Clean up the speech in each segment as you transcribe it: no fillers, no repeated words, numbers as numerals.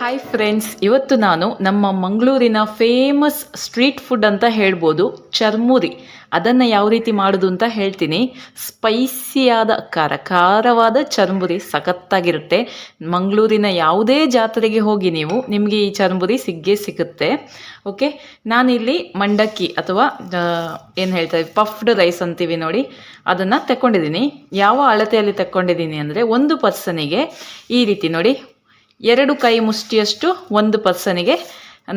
Hi friends, ಇವತ್ತು ನಾನು ನಮ್ಮ ಮಂಗಳೂರಿನ ಫೇಮಸ್ ಸ್ಟ್ರೀಟ್ ಫುಡ್ ಅಂತ ಹೇಳ್ಬೋದು ಚರ್ಮುರಿ. ಅದನ್ನು ಯಾವ ರೀತಿ ಮಾಡೋದು ಅಂತ ಹೇಳ್ತೀನಿ. ಸ್ಪೈಸಿಯಾದ ಖಾರವಾದ ಚರ್ಮುರಿ ಸಖತ್ತಾಗಿರುತ್ತೆ. ಮಂಗಳೂರಿನ ಯಾವುದೇ ಜಾತ್ರೆಗೆ ಹೋಗಿ ನಿಮಗೆ ಈ ಚರ್ಮುರಿ ಸಿಗುತ್ತೆ. ಓಕೆ, ನಾನಿಲ್ಲಿ ಮಂಡಕ್ಕಿ ಅಥವಾ ಏನು ಹೇಳ್ತಾರೆ ಪಫ್ಡ್ ರೈಸ್ ಅಂತೀವಿ ನೋಡಿ, ಅದನ್ನು ತಗೊಂಡಿದ್ದೀನಿ. ಯಾವ ಅಳತೆಯಲ್ಲಿ ತಗೊಂಡಿದ್ದೀನಿ ಅಂದರೆ, ಒಂದು ಪರ್ಸನಿಗೆ ಈ ರೀತಿ ನೋಡಿ 2 ಕೈ ಮುಷ್ಟಿಯಷ್ಟು ಒಂದು ಪರ್ಸನಿಗೆ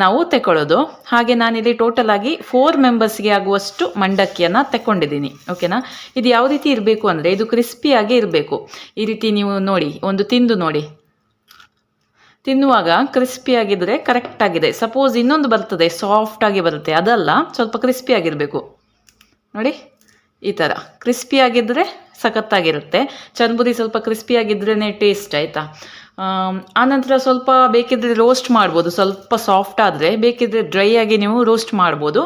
ನಾವು ತಗೊಳ್ಳೋದು. ಹಾಗೆ ನಾನಿಲ್ಲಿ ಟೋಟಲ್ ಆಗಿ 4 ಮೆಂಬರ್ಸ್ಗೆ ಆಗುವಷ್ಟು ಮಂಡಕ್ಕಿಯನ್ನು ತಗೊಂಡಿದ್ದೀನಿ. ಓಕೆನಾ, ಇದು ಯಾವ ರೀತಿ ಇರಬೇಕು ಅಂದರೆ, ಇದು ಕ್ರಿಸ್ಪಿಯಾಗಿ ಇರಬೇಕು. ಈ ರೀತಿ ನೀವು ನೋಡಿ, ಒಂದು ತಿಂದು ನೋಡಿ, ತಿನ್ನುವಾಗ ಕ್ರಿಸ್ಪಿಯಾಗಿದ್ದರೆ ಕರೆಕ್ಟಾಗಿದೆ. ಸಪೋಸ್ ಇನ್ನೊಂದು ಬರ್ತದೆ ಸಾಫ್ಟಾಗಿ ಬರುತ್ತೆ, ಅದಲ್ಲ, ಸ್ವಲ್ಪ ಕ್ರಿಸ್ಪಿಯಾಗಿರಬೇಕು ನೋಡಿ. ಈ ಥರ ಕ್ರಿಸ್ಪಿಯಾಗಿದ್ದರೆ ಸಖತ್ತಾಗಿರುತ್ತೆ ಚರ್ಮುರಿ. ಸ್ವಲ್ಪ ಕ್ರಿಸ್ಪಿಯಾಗಿದ್ರೇ ಟೇಸ್ಟ್, ಆಯಿತಾ. ಆನಂತರ ಸ್ವಲ್ಪ ಬೇಕಿದ್ದರೆ ರೋಸ್ಟ್ ಮಾಡ್ಬೋದು. ಸ್ವಲ್ಪ ಸಾಫ್ಟ್ ಆದರೆ ಬೇಕಿದ್ದರೆ ಡ್ರೈ ಆಗಿ ನೀವು ರೋಸ್ಟ್ ಮಾಡ್ಬೋದು.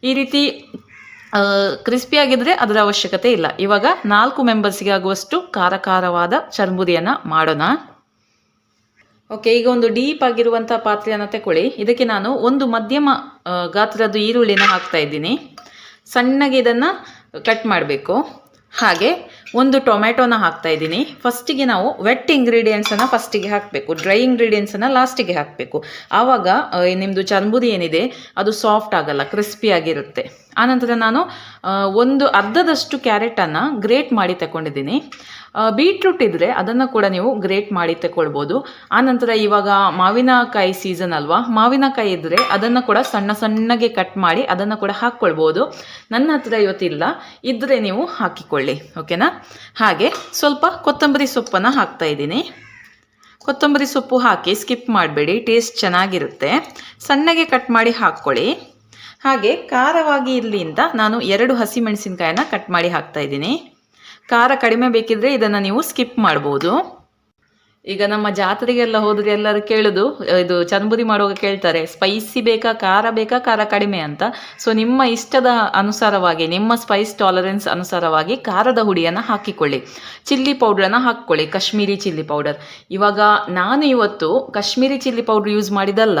ಈ ರೀತಿ ಕ್ರಿಸ್ಪಿಯಾಗಿದ್ದರೆ ಅದರ ಅವಶ್ಯಕತೆ ಇಲ್ಲ. ಇವಾಗ 4 ಮೆಂಬರ್ಸ್ಗೆ ಆಗುವಷ್ಟು ಖಾರವಾದ ಚರ್ಮುರಿಯನ್ನು ಮಾಡೋಣ. ಓಕೆ, ಈಗ ಒಂದು ಡೀಪ್ ಆಗಿರುವಂಥ ಪಾತ್ರೆಯನ್ನು ತಗೊಳ್ಳಿ. ಇದಕ್ಕೆ ನಾನು ಒಂದು ಮಧ್ಯಮ ಗಾತ್ರದ ಈರುಳ್ಳಿನ ಹಾಕ್ತಾ ಇದ್ದೀನಿ. ಸಣ್ಣಗೆ ಇದನ್ನು ಕಟ್ ಮಾಡಬೇಕು. ಹಾಗೆ ಒಂದು ಟೊಮೆಟೊನ ಹಾಕ್ತಾ ಇದ್ದೀನಿ. ಫಸ್ಟಿಗೆ ನಾವು ವೆಟ್ ಇಂಗ್ರೀಡಿಯೆಂಟ್ಸನ್ನು ಫಸ್ಟಿಗೆ ಹಾಕಬೇಕು, ಡ್ರೈ ಇಂಗ್ರೀಡಿಯೆಂಟ್ಸನ್ನು ಲಾಸ್ಟಿಗೆ ಹಾಕಬೇಕು. ಆವಾಗ ನಿಮ್ಮದು ಚರ್ಮುರಿ ಏನಿದೆ ಅದು ಸಾಫ್ಟ್ ಆಗಲ್ಲ, ಕ್ರಿಸ್ಪಿಯಾಗಿರುತ್ತೆ. ಆನಂತರ ನಾನು ಒಂದು ಅರ್ಧದಷ್ಟು ಕ್ಯಾರೆಟನ್ನು ಗ್ರೇಟ್ ಮಾಡಿ ತಗೊಂಡಿದ್ದೀನಿ. ಬೀಟ್ರೂಟ್ ಇದ್ದರೆ ಅದನ್ನು ಕೂಡ ನೀವು ಗ್ರೇಟ್ ಮಾಡಿ ತಗೊಳ್ಬೋದು. ಆನಂತರ ಇವಾಗ ಮಾವಿನಕಾಯಿ ಸೀಸನ್ ಅಲ್ವಾ, ಮಾವಿನಕಾಯಿ ಇದ್ದರೆ ಅದನ್ನು ಕೂಡ ಸಣ್ಣಗೆ ಕಟ್ ಮಾಡಿ ಅದನ್ನು ಕೂಡ ಹಾಕ್ಕೊಳ್ಬೋದು. ನನ್ನ ಹತ್ರ ಇವತ್ತಿಲ್ಲ, ಇದ್ದರೆ ನೀವು ಹಾಕಿಕೊಳ್ಳಿ. ಓಕೆನಾ. ಹಾಗೆ ಸ್ವಲ್ಪ ಕೊತ್ತಂಬರಿ ಸೊಪ್ಪನ್ನು ಹಾಕ್ತಾ ಇದ್ದೀನಿ. ಕೊತ್ತಂಬರಿ ಸೊಪ್ಪು ಹಾಕಿ ಸ್ಕಿಪ್ ಮಾಡಬೇಡಿ, ಟೇಸ್ಟ್ ಚೆನ್ನಾಗಿರುತ್ತೆ. ಸಣ್ಣಗೆ ಕಟ್ ಮಾಡಿ ಹಾಕ್ಕೊಳ್ಳಿ. ಹಾಗೆ ಖಾರವಾಗಿ ಇರಲಿ ಅಂತ ನಾನು 2 ಹಸಿಮೆಣಸಿನ್ಕಾಯಿನ ಕಟ್ ಮಾಡಿ ಹಾಕ್ತಾ ಇದ್ದೀನಿ. ಖಾರ ಕಡಿಮೆ ಬೇಕಿದ್ರೆ ಇದನ್ನು ನೀವು ಸ್ಕಿಪ್ ಮಾಡ್ಬೋದು. ಈಗ ನಮ್ಮ ಜಾತ್ರೆಗೆಲ್ಲ ಹೋದರೆ ಎಲ್ಲರೂ ಕೇಳೋದು, ಇದು ಚರ್ಮುರಿ ಮಾಡುವಾಗ ಕೇಳ್ತಾರೆ, ಸ್ಪೈಸಿ ಬೇಕಾ ಖಾರ ಕಡಿಮೆ ಅಂತ. ಸೊ ನಿಮ್ಮ ಇಷ್ಟದ ಅನುಸಾರವಾಗಿ, ನಿಮ್ಮ ಸ್ಪೈಸ್ ಟಾಲರೆನ್ಸ್ ಅನುಸಾರವಾಗಿ ಖಾರದ ಹುಡಿಯನ್ನು ಹಾಕಿಕೊಳ್ಳಿ. ಚಿಲ್ಲಿ ಪೌಡ್ರನ್ನು ಹಾಕ್ಕೊಳ್ಳಿ, ಕಾಶ್ಮೀರಿ ಚಿಲ್ಲಿ ಪೌಡರ್. ಇವಾಗ ನಾನು ಇವತ್ತು ಕಾಶ್ಮೀರಿ ಚಿಲ್ಲಿ ಪೌಡ್ರ್ ಯೂಸ್ ಮಾಡಿದಲ್ಲ,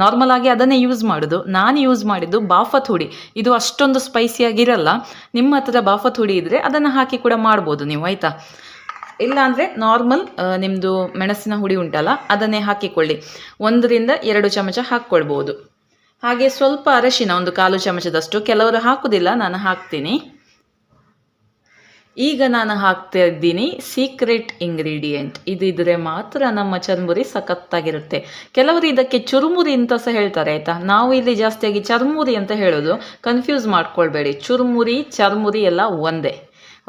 ನಾರ್ಮಲ್ ಆಗಿ ಅದನ್ನೇ ಯೂಸ್ ಮಾಡೋದು. ನಾನು ಯೂಸ್ ಮಾಡಿದ್ದು ಬಾಫತ್ ಹುಡಿ. ಇದು ಅಷ್ಟೊಂದು ಸ್ಪೈಸಿಯಾಗಿರಲ್ಲ. ನಿಮ್ಮ ಹತ್ರ ಬಾಫತ್ ಹುಡಿ ಇದ್ದರೆ ಅದನ್ನು ಹಾಕಿ ಕೂಡ ಮಾಡ್ಬೋದು ನೀವು, ಆಯಿತಾ. ಇಲ್ಲಾಂದರೆ ನಾರ್ಮಲ್ ನಿಮ್ಮದು ಮೆಣಸಿನ ಹುಡಿ ಉಂಟಲ್ಲ, ಅದನ್ನೇ ಹಾಕಿಕೊಳ್ಳಿ. 1-2 ಚಮಚ ಹಾಕ್ಕೊಳ್ಬೋದು. ಹಾಗೆ ಸ್ವಲ್ಪ ಅರಶಿನ, ಒಂದು 1/4 ಚಮಚದಷ್ಟು. ಕೆಲವರು ಹಾಕೋದಿಲ್ಲ, ನಾನು ಹಾಕ್ತೀನಿ. ಈಗ ನಾನು ಹಾಕ್ತಾ ಇದ್ದೀನಿ ಸೀಕ್ರೆಟ್ ಇಂಗ್ರೀಡಿಯೆಂಟ್. ಇದಿದ್ರೆ ಮಾತ್ರ ನಮ್ಮ ಚರ್ಮುರಿ ಸಖತ್ತಾಗಿರುತ್ತೆ. ಕೆಲವರು ಇದಕ್ಕೆ ಚುರುಮುರಿ ಅಂತ ಸಹ ಹೇಳ್ತಾರೆ, ಆಯಿತಾ. ನಾವು ಇಲ್ಲಿ ಜಾಸ್ತಿಯಾಗಿ ಚರ್ಮುರಿ ಅಂತ ಹೇಳೋದು, ಕನ್ಫ್ಯೂಸ್ ಮಾಡ್ಕೊಳ್ಬೇಡಿ. ಚರ್ಮುರಿ ಎಲ್ಲ ಒಂದೇ.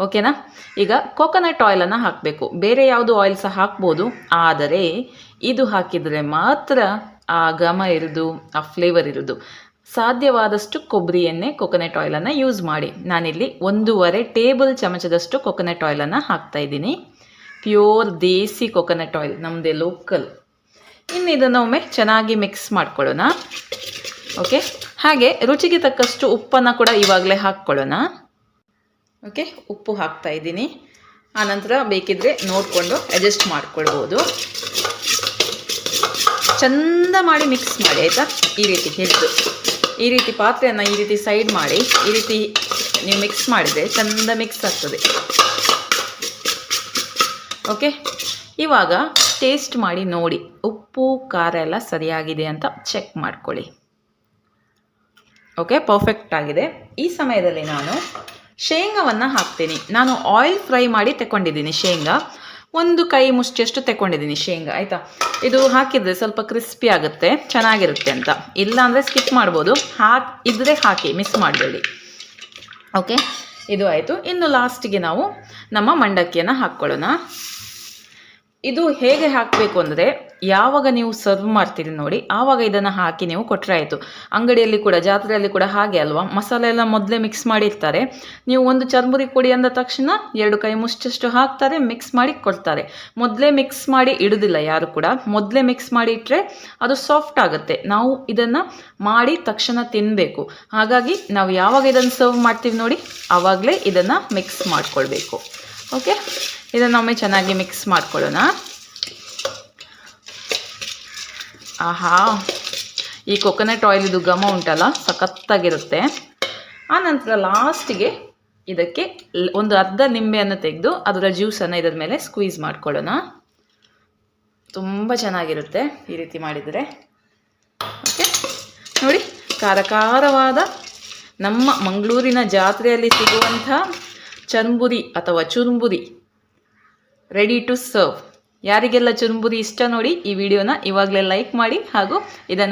ಓಕೆನಾ. ಈಗ ಕೋಕೋನಟ್ ಆಯಿಲನ್ನು ಹಾಕಬೇಕು. ಬೇರೆ ಯಾವುದು ಆಯಿಲ್ ಸಹ ಹಾಕ್ಬೋದು, ಆದರೆ ಇದು ಹಾಕಿದರೆ ಮಾತ್ರ ಆ ಘಮ ಇರೋದು, ಆ ಫ್ಲೇವರ್ ಇರೋದು. ಸಾಧ್ಯವಾದಷ್ಟು ಕೊಬ್ಬರಿ ಎಣ್ಣೆ, ಕೋಕೋನಟ್ ಆಯಿಲನ್ನು ಯೂಸ್ ಮಾಡಿ. ನಾನಿಲ್ಲಿ 1.5 ಟೇಬಲ್ ಚಮಚದಷ್ಟು ಕೋಕೋನಟ್ ಆಯಿಲನ್ನು ಹಾಕ್ತಾ ಇದ್ದೀನಿ. ಪ್ಯೂರ್ ದೇಸಿ ಕೋಕೋನಟ್ ಆಯಿಲ್, ನಮ್ಮದೇ ಲೋಕಲ್. ಇನ್ನು ಇದನ್ನು ಒಮ್ಮೆ ಚೆನ್ನಾಗಿ ಮಿಕ್ಸ್ ಮಾಡ್ಕೊಳ್ಳೋಣ. ಓಕೆ, ಹಾಗೆ ರುಚಿಗೆ ತಕ್ಕಷ್ಟು ಉಪ್ಪನ್ನು ಕೂಡ ಇವಾಗಲೇ ಹಾಕ್ಕೊಳ್ಳೋಣ. ಓಕೆ, ಉಪ್ಪು ಹಾಕ್ತಾ ಇದ್ದೀನಿ. ಆನಂತರ ಬೇಕಿದ್ದರೆ ನೋಡಿಕೊಂಡು ಅಡ್ಜಸ್ಟ್ ಮಾಡ್ಕೊಳ್ಬೋದು. ಚೆಂದ ಮಾಡಿ ಮಿಕ್ಸ್ ಮಾಡಿ, ಆಯಿತಾ. ಈ ರೀತಿ ಹಿಡಿದು, ಈ ರೀತಿ ಪಾತ್ರೆಯನ್ನು ಈ ರೀತಿ ಸೈಡ್ ಮಾಡಿ, ಈ ರೀತಿ ನೀವು ಮಿಕ್ಸ್ ಮಾಡಿದರೆ ಚೆಂದ ಮಿಕ್ಸ್ ಆಗ್ತದೆ. ಓಕೆ, ಇವಾಗ ಟೇಸ್ಟ್ ಮಾಡಿ ನೋಡಿ, ಉಪ್ಪು ಖಾರ ಎಲ್ಲ ಸರಿಯಾಗಿದೆ ಅಂತ ಚೆಕ್ ಮಾಡ್ಕೊಳ್ಳಿ. ಓಕೆ, ಪರ್ಫೆಕ್ಟ್ ಆಗಿದೆ. ಈ ಸಮಯದಲ್ಲಿ ನಾನು ಶೇಂಗಾವನ್ನು ಹಾಕ್ತೀನಿ. ನಾನು ಆಯಿಲ್ ಫ್ರೈ ಮಾಡಿ ತಗೊಂಡಿದ್ದೀನಿ ಶೇಂಗಾ. 1 ಕೈ ಮುಷ್ಟಿಯಷ್ಟು ತಗೊಂಡಿದ್ದೀನಿ ಶೇಂಗಾ, ಆಯಿತಾ. ಇದು ಹಾಕಿದರೆ ಸ್ವಲ್ಪ ಕ್ರಿಸ್ಪಿ ಆಗುತ್ತೆ, ಚೆನ್ನಾಗಿರುತ್ತೆ ಅಂತ. ಇಲ್ಲ ಅಂದರೆ ಸ್ಕಿಪ್ ಮಾಡ್ಬೋದು, ಇದ್ದರೆ ಹಾಕಿ, ಮಿಸ್ ಮಾಡಬೇಡಿ. ಓಕೆ, ಇದು ಆಯಿತು. ಇನ್ನು ಲಾಸ್ಟಿಗೆ ನಾವು ನಮ್ಮ ಮಂಡಕ್ಕಿಯನ್ನು ಹಾಕ್ಕೊಳ್ಳೋಣ. ಇದು ಹೇಗೆ ಹಾಕಬೇಕು ಅಂದರೆ, ಯಾವಾಗ ನೀವು ಸರ್ವ್ ಮಾಡ್ತೀರಿ ನೋಡಿ, ಆವಾಗ ಇದನ್ನು ಹಾಕಿ ನೀವು ಕೊಟ್ಟರೆ ಆಯಿತು. ಅಂಗಡಿಯಲ್ಲಿ ಕೂಡ, ಜಾತ್ರೆಯಲ್ಲಿ ಕೂಡ ಹಾಗೆ ಅಲ್ವಾ, ಮಸಾಲೆ ಎಲ್ಲ ಮೊದಲೇ ಮಿಕ್ಸ್ ಮಾಡಿರ್ತಾರೆ. ನೀವು ಒಂದು ಚರ್ಮುರಿ ಕೊಡಿ ಅಂದ ತಕ್ಷಣ 2 ಕೈ ಮುಷ್ಟಿಯಷ್ಟು ಹಾಕ್ತಾರೆ, ಮಿಕ್ಸ್ ಮಾಡಿ ಕೊಡ್ತಾರೆ. ಮೊದಲೇ ಮಿಕ್ಸ್ ಮಾಡಿ ಇಡೋದಿಲ್ಲ ಯಾರು ಕೂಡ. ಮೊದಲೇ ಮಿಕ್ಸ್ ಮಾಡಿ ಇಟ್ಟರೆ ಅದು ಸಾಫ್ಟ್ ಆಗುತ್ತೆ. ನಾವು ಇದನ್ನು ಮಾಡಿ ತಕ್ಷಣ ತಿನ್ನಬೇಕು. ಹಾಗಾಗಿ ನಾವು ಯಾವಾಗ ಇದನ್ನು ಸರ್ವ್ ಮಾಡ್ತೀವಿ ನೋಡಿ, ಆವಾಗಲೇ ಇದನ್ನು ಮಿಕ್ಸ್ ಮಾಡ್ಕೊಳ್ಬೇಕು. ಓಕೆ, ಇದನ್ನು ಒಮ್ಮೆ ಚೆನ್ನಾಗಿ ಮಿಕ್ಸ್ ಮಾಡ್ಕೊಳ್ಳೋಣ. ಆಹಾ, ಈ ಕೊಕೊನಟ್ ಆಯಿಲ್ದು ಘಮ ಉಂಟಲ್ಲ ಸಖತ್ತಾಗಿರುತ್ತೆ. ಆನಂತರ ಲಾಸ್ಟಿಗೆ ಇದಕ್ಕೆ ಒಂದು ಅರ್ಧ ನಿಂಬೆಯನ್ನು ತೆಗೆದು ಅದರ ಜ್ಯೂಸನ್ನು ಇದರ ಮೇಲೆ ಸ್ಕ್ವೀಸ್ ಮಾಡ್ಕೊಳ್ಳೋಣ. ತುಂಬ ಚೆನ್ನಾಗಿರುತ್ತೆ ಈ ರೀತಿ ಮಾಡಿದರೆ. ಓಕೆ, ನೋಡಿ, ಖಾರವಾದ ನಮ್ಮ ಮಂಗಳೂರಿನ ಜಾತ್ರೆಯಲ್ಲಿ ಸಿಗುವಂಥ ಚರ್ಮುರಿ ಅಥವಾ ಚುರುಮುರಿ ರೆಡಿ ಟು ಸರ್ವ್. ಯಾರಿಗೆಲ್ಲ ಚುರುಮುರಿ ಇಷ್ಟ ನೋಡಿ ಈ ವಿಡಿಯೋನ ಇವಾಗಲೇ ಲೈಕ್ ಮಾಡಿ ಹಾಗೂ ಇದನ್ನು